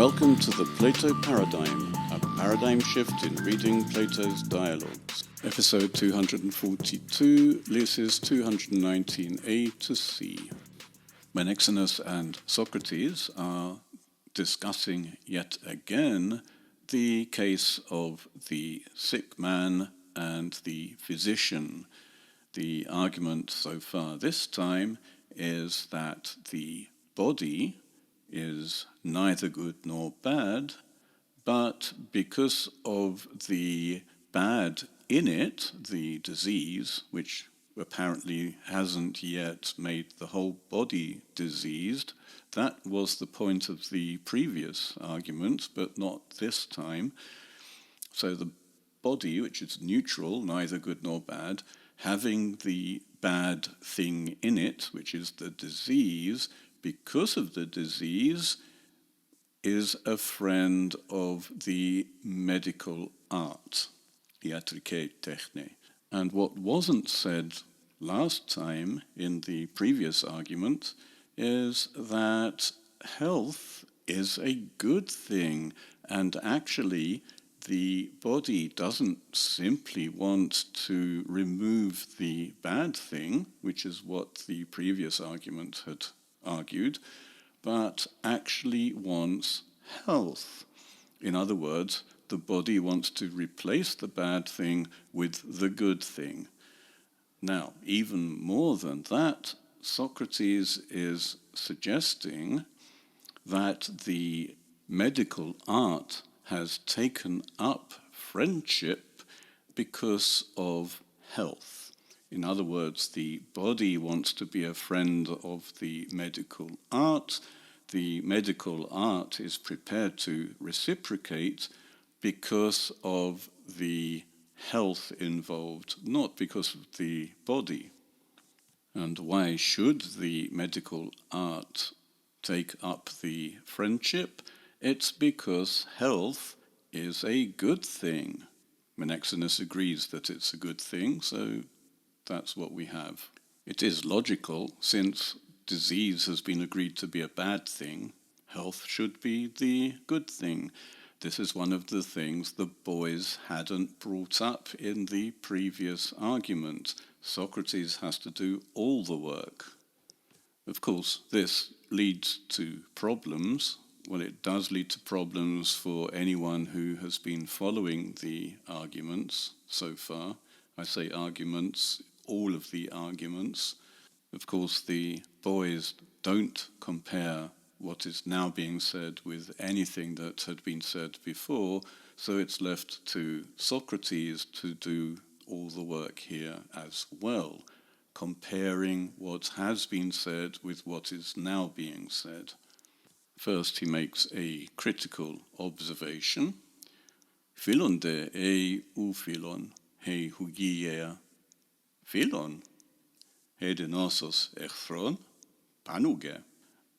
Welcome to the Plato Paradigm, a paradigm shift in reading Plato's dialogues. Episode 242, Lysis 219a to c. Menexenus and Socrates are discussing yet again the case of the sick man and the physician. The argument so far this time is that the body is neither good nor bad, but because of the bad in it, the disease, which apparently hasn't yet made the whole body diseased, that was the point of the previous argument, but not this time. So the body, which is neutral, neither good nor bad, having the bad thing in it, which is the disease, because of the disease, is a friend of the medical art, wtih. And what wasn't said last time in the previous argument is that health is a good thing, and actually the body doesn't simply want to remove the bad thing, which is what the previous argument had argued, but actually wants health. In other words, the body wants to replace the bad thing with the good thing. Now, even more than that, Socrates is suggesting that the medical art has taken up friendship because of health. In other words, the body wants to be a friend of the medical art. The medical art is prepared to reciprocate because of the health involved, not because of the body. And why should the medical art take up the friendship? It's because health is a good thing. Menexenus agrees that it's a good thing, so that's what we have. It is logical, since disease has been agreed to be a bad thing, health should be the good thing. This is one of the things the boys hadn't brought up in the previous argument. Socrates has to do all the work. Of course, this leads to problems. Well, it does lead to problems for anyone who has been following the arguments so far. I say arguments, all of the arguments. Of course, the boys don't compare what is now being said with anything that had been said before, so it's left to Socrates to do all the work here as well, comparing what has been said with what is now being said. First, he makes a critical observation. Philon de ei uphilon, hei hugiea. Philon, hei denosos echthron, panuge.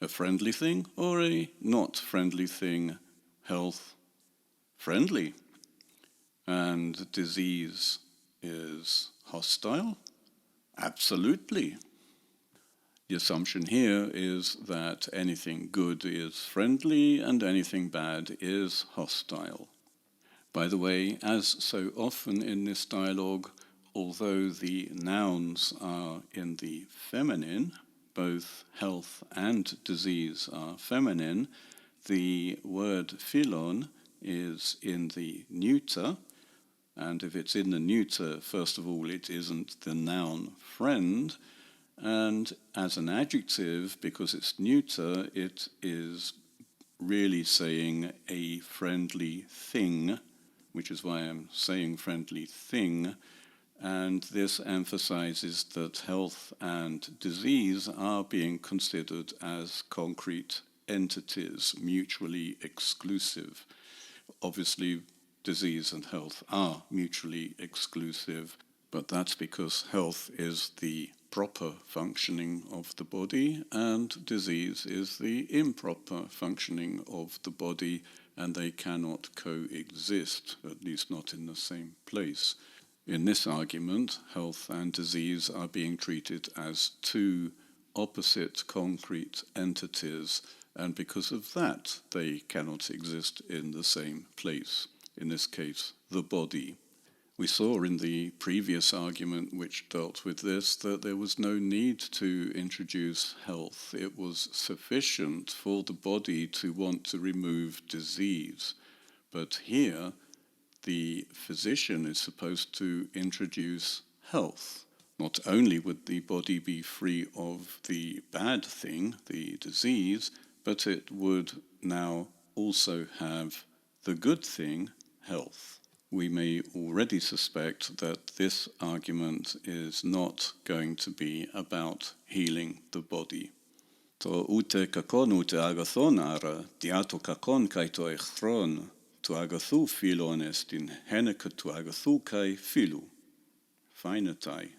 A friendly thing or a not friendly thing? Health, friendly. And disease is hostile? Absolutely. The assumption here is that anything good is friendly and anything bad is hostile. By the way, as so often in this dialogue, although the nouns are in the feminine, both health and disease are feminine, the word philon is in the neuter, and if it's in the neuter, first of all, it isn't the noun friend, and as an adjective, because it's neuter, it is really saying a friendly thing, which is why I'm saying friendly thing. And this emphasizes that health and disease are being considered as concrete entities, mutually exclusive. Obviously, disease and health are mutually exclusive, but that's because health is the proper functioning of the body and disease is the improper functioning of the body, and they cannot coexist, at least not in the same place. In this argument, health and disease are being treated as two opposite concrete entities, and because of that they cannot exist in the same place, in this case the body. We saw in the previous argument which dealt with this that there was no need to introduce health. It was sufficient for the body to want to remove disease. But here, the physician is supposed to introduce health. Not only would the body be free of the bad thing, the disease, but it would now also have the good thing, health. We may already suspect that this argument is not going to be about healing the body. To ute kakon ute agathon ara, diato kakon kai to echthron, to agathu philon estin heneke to agathu kai philu. Finetai.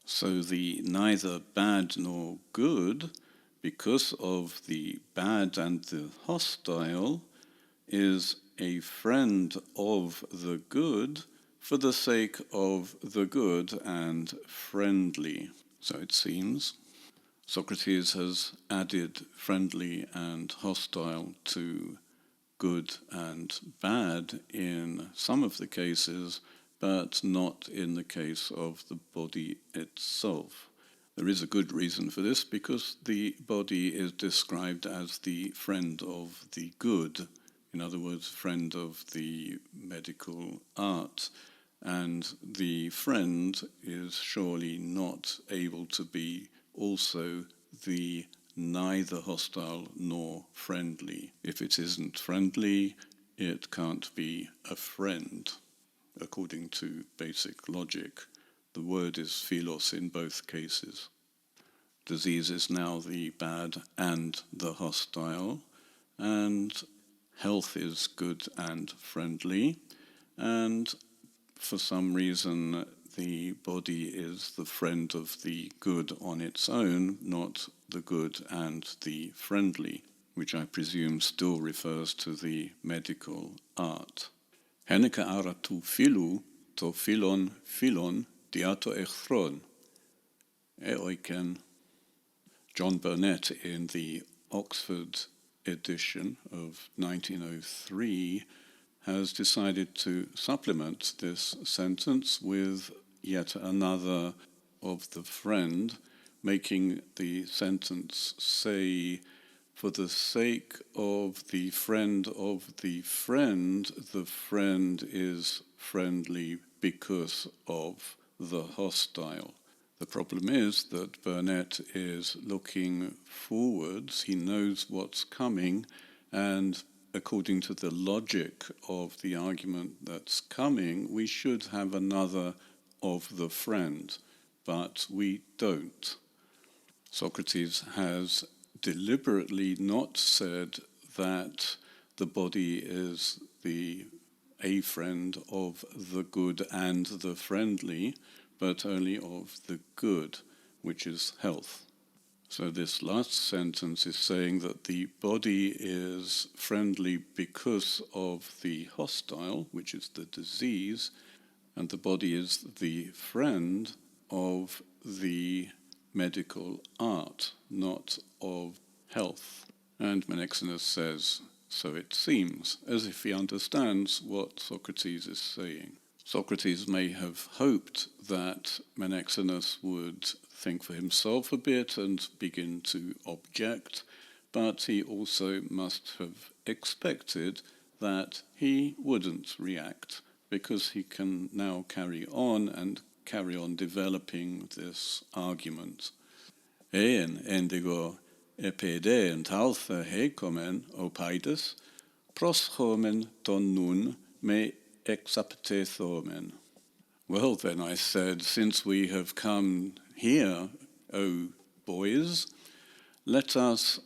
So the neither bad nor good, because of the bad and the hostile, is a friend of the good for the sake of the good and friendly. So it seems Socrates has added friendly and hostile to good and bad in some of the cases, but not in the case of the body itself. There is a good reason for this, because the body is described as the friend of the good. In other words, friend of the medical art. And the friend is surely not able to be also the neither hostile nor friendly. If it isn't friendly, it can't be a friend, according to basic logic. The word is philos in both cases. Disease is now the bad and the hostile, and health is good and friendly, and for some reason the body is the friend of the good on its own, not the good and the friendly, which I presume still refers to the medical art. Heneke ara tu philu, to philon philon, diato echthron. Eoiken. John Burnett, in the Oxford edition of 1903, has decided to supplement this sentence with yet another of the friend, making the sentence say, for the sake of the friend the friend is friendly because of the hostile. The problem is that Burnett is looking forwards. He knows what's coming, and according to the logic of the argument that's coming, we should have another of the friend, but we don't. Socrates has deliberately not said that the body is a friend of the good and the friendly, but only of the good, which is health. So this last sentence is saying that the body is friendly because of the hostile, which is the disease, and the body is the friend of the medical art, not of health. And Menexenus says, so it seems, as if he understands what Socrates is saying. Socrates may have hoped that Menexenus would think for himself a bit and begin to object, but he also must have expected that he wouldn't react, because he can now carry on developing this argument. Ein endigo epede and haltha hecomen opaides, proschomen ton nun me exaptethomen. Well, then, I said, since we have come here, O boys, let us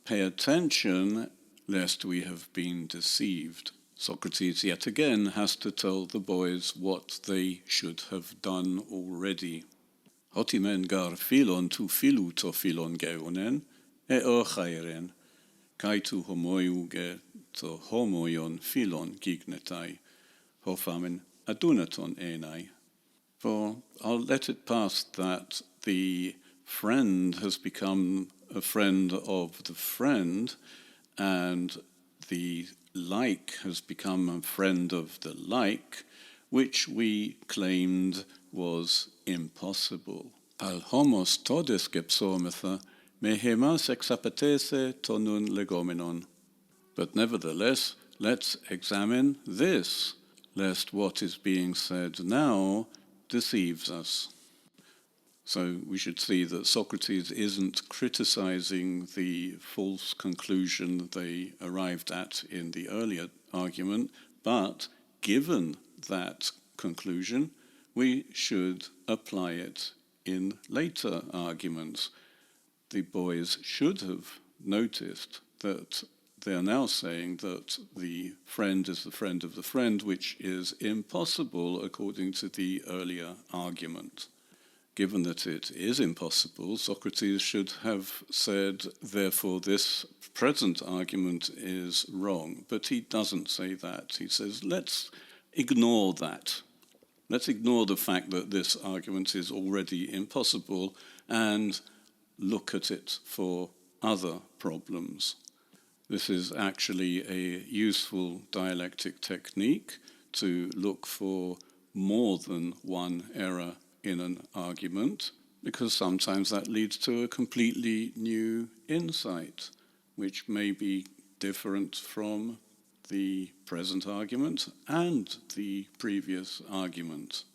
pay attention lest we have been deceived. Socrates yet again has to tell the boys what they should have done already. Hotimen gar philon tu philu to philon geonen, ochairen, kai tu homoiuge to homoion philon gignetai, hofamen adunaton enai. For I'll let it pass that the friend has become a friend of the friend, and the like has become a friend of the like, which we claimed was impossible. Al homos todes gepsometha, me hemas exapatese tonun legomenon. But nevertheless, let's examine this, lest what is being said now deceives us. So we should see that Socrates isn't criticizing the false conclusion they arrived at in the earlier argument, but given that conclusion, we should apply it in later arguments. The boys should have noticed that they are now saying that the friend is the friend of the friend, which is impossible according to the earlier argument. Given that it is impossible, Socrates should have said, therefore, this present argument is wrong. But he doesn't say that. He says, let's ignore that. Let's ignore the fact that this argument is already impossible and look at it for other problems. This is actually a useful dialectic technique to look for more than one error in an argument, because sometimes that leads to a completely new insight, which may be different from the present argument and the previous argument.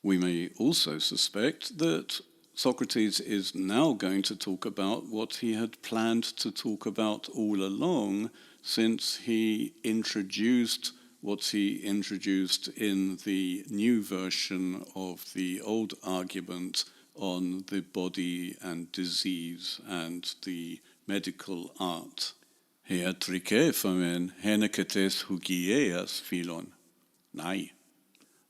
We may also suspect that Socrates is now going to talk about what he had planned to talk about all along, since he introduced what he introduced in the new version of the old argument on the body and disease and the medical art. Heatrike famen heneketes hugieas philon. Nay.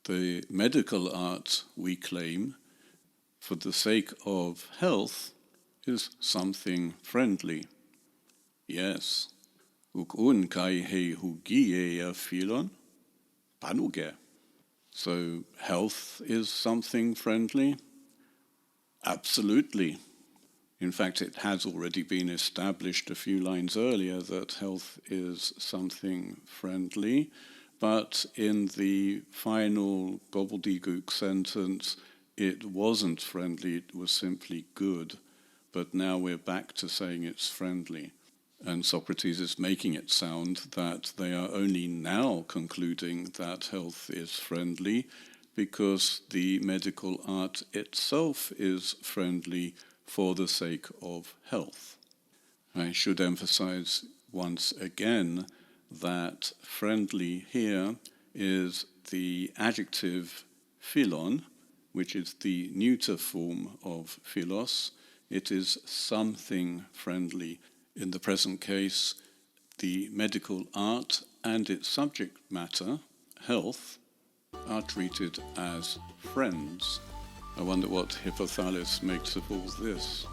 The medical art, we claim, for the sake of health, is something friendly. Yes. Uk un kai he hugieia philon panuge. So health is something friendly? Absolutely. In fact, it has already been established a few lines earlier that health is something friendly, but in the final gobbledygook sentence, it wasn't friendly, it was simply good. But now we're back to saying it's friendly. And Socrates is making it sound that they are only now concluding that health is friendly because the medical art itself is friendly for the sake of health. I should emphasize once again that friendly here is the adjective philon, which is the neuter form of philos. It is something friendly. In the present case, the medical art and its subject matter, health, are treated as friends. I wonder what Hippothalus makes of all this.